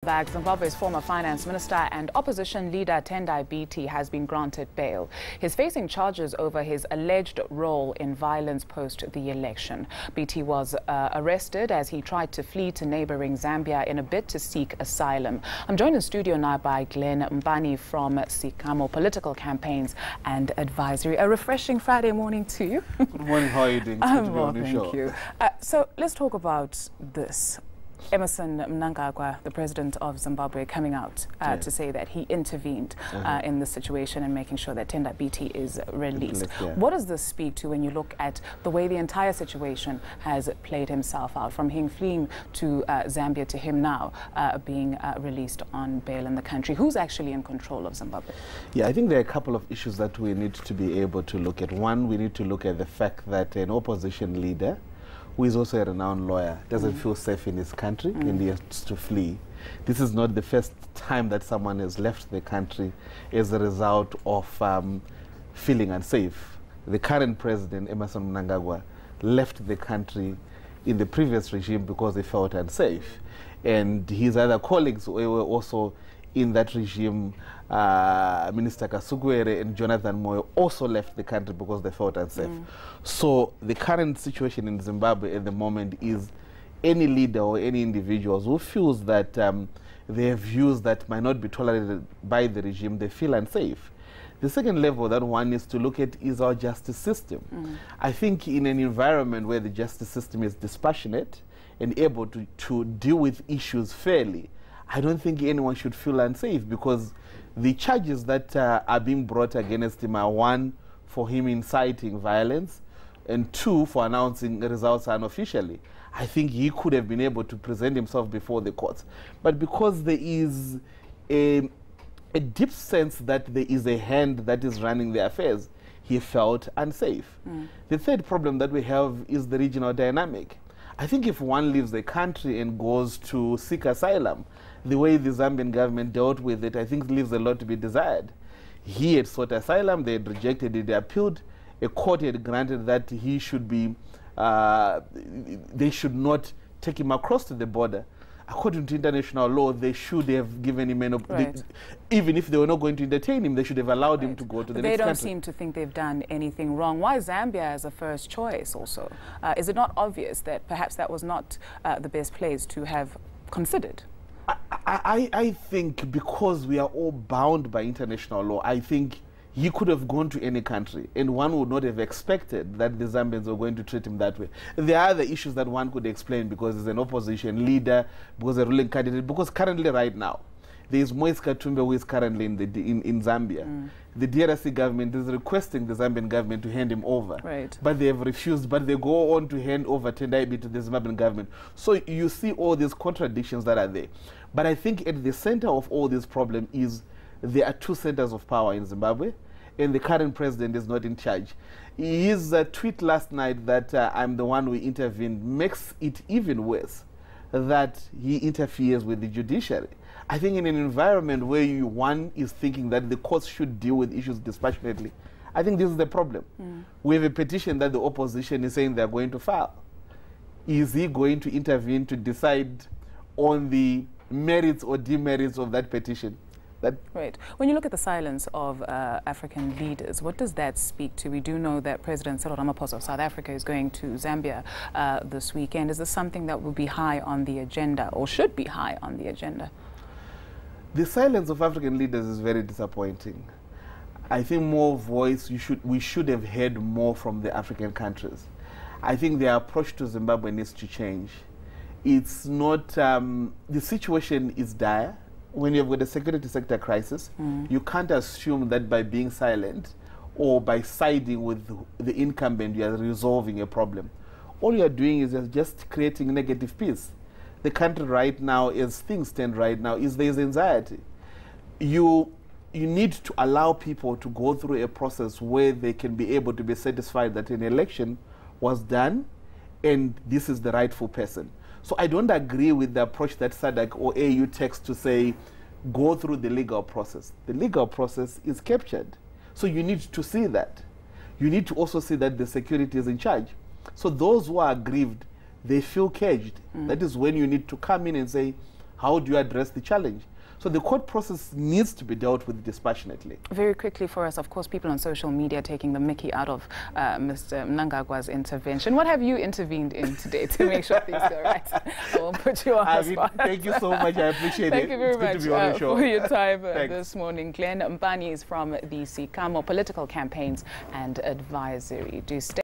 back, Zimbabwe's former finance minister and opposition leader Tendai Biti has been granted bail. He's facing charges over his alleged role in violence post the election. Biti was arrested as he tried to flee to neighboring Zambia in a bid to seek asylum. I'm joined in studio now by Glen Mpani from Sikamo Political Campaigns and Advisory. A refreshing Friday morning to you. Good morning. How are you doing? Well, thank you. So let's talk about this. Emmerson Mnangagwa, the president of Zimbabwe, coming out to say that he intervened in the situation and making sure that Tendai Biti is released. What does this speak to when you look at the way the entire situation has played himself out, from him fleeing to Zambia to him now being released on bail in the country? Who's actually in control of Zimbabwe? Yeah, I think there are a couple of issues that we need to be able to look at. One, we need to look at the fact that an opposition leader who is also a renowned lawyer, doesn't feel safe in his country and he has to flee. This is not the first time that someone has left the country as a result of feeling unsafe. The current president, Emmerson Mnangagwa, left the country in the previous regime because he felt unsafe. And his other colleagues were also in that regime. Minister Kasugwere and Jonathan Moyo also left the country because they felt unsafe. So the current situation in Zimbabwe at the moment is any leader or any individuals who feels that their views that might not be tolerated by the regime, they feel unsafe. The second level that one needs to look at is our justice system. I think in an environment where the justice system is dispassionate and able to deal with issues fairly, I don't think anyone should feel unsafe, because the charges that are being brought against him are, one, for him inciting violence, and two, for announcing results unofficially. I think he could have been able to present himself before the courts. But because there is a deep sense that there is a hand that is running the affairs, he felt unsafe. The third problem that we have is the regional dynamic. I think if one leaves the country and goes to seek asylum, the way the Zambian government dealt with it, I think leaves a lot to be desired. He had sought asylum, they had rejected it, they appealed. A court had granted that he should be, they should not take him across to the border. According to international law, they should have given him an even if they were not going to entertain him, they should have allowed him to go to the next country. They don't seem to think they've done anything wrong. Why Zambia as a first choice also? Is it not obvious that perhaps that was not the best place to have considered? I think because we are all bound by international law, I think he could have gone to any country and one would not have expected that the Zambians were going to treat him that way. There are other issues that one could explain, because he's an opposition leader, because a ruling candidate, because currently right now, there is Moise Katumbi who is currently in Zambia. The DRC government is requesting the Zambian government to hand him over. But they have refused, but they go on to hand over Tendai Biti to the Zimbabwean government. So you see all these contradictions that are there. But I think at the center of all this problem is there are two centers of power in Zimbabwe, and the current president is not in charge. His tweet last night that I'm the one who intervened makes it even worse that he interferes with the judiciary. I think in an environment where one is thinking that the courts should deal with issues dispassionately, I think this is the problem. We have a petition that the opposition is saying they're going to file. Is he going to intervene to decide on the merits or demerits of that petition? Right. When you look at the silence of African leaders, what does that speak to? We do know that President Cyril Ramaphosa of South Africa is going to Zambia this weekend. Is this something that will be high on the agenda, or should be high on the agenda? The silence of African leaders is very disappointing. I think more voice, we should have heard more from the African countries. I think their approach to Zimbabwe needs to change. It's not, the situation is dire. When you've got a security sector crisis, you can't assume that by being silent or by siding with the incumbent, you are resolving a problem. All you are doing is just creating negative peace. The country right now, as things stand right now, there's anxiety. You need to allow people to go through a process where they can be able to be satisfied that an election was done and this is the rightful person. So I don't agree with the approach that SADC or AU takes to say, go through the legal process. The legal process is captured. So you need to see that. You need to also see that the security is in charge. So those who are aggrieved, they feel caged. That is when you need to come in and say, how do you address the challenge? So the court process needs to be dealt with dispassionately. Very quickly for us, of course, people on social media taking the mickey out of Mr. Mnangagwa's intervention. What have you intervened in today to make sure things go right? I won't put you on the spot. Thank you so much. I appreciate it. Thank you very much for your time this morning. Glen Mpani is from the Sikamo Political Campaigns and Advisory. Do stay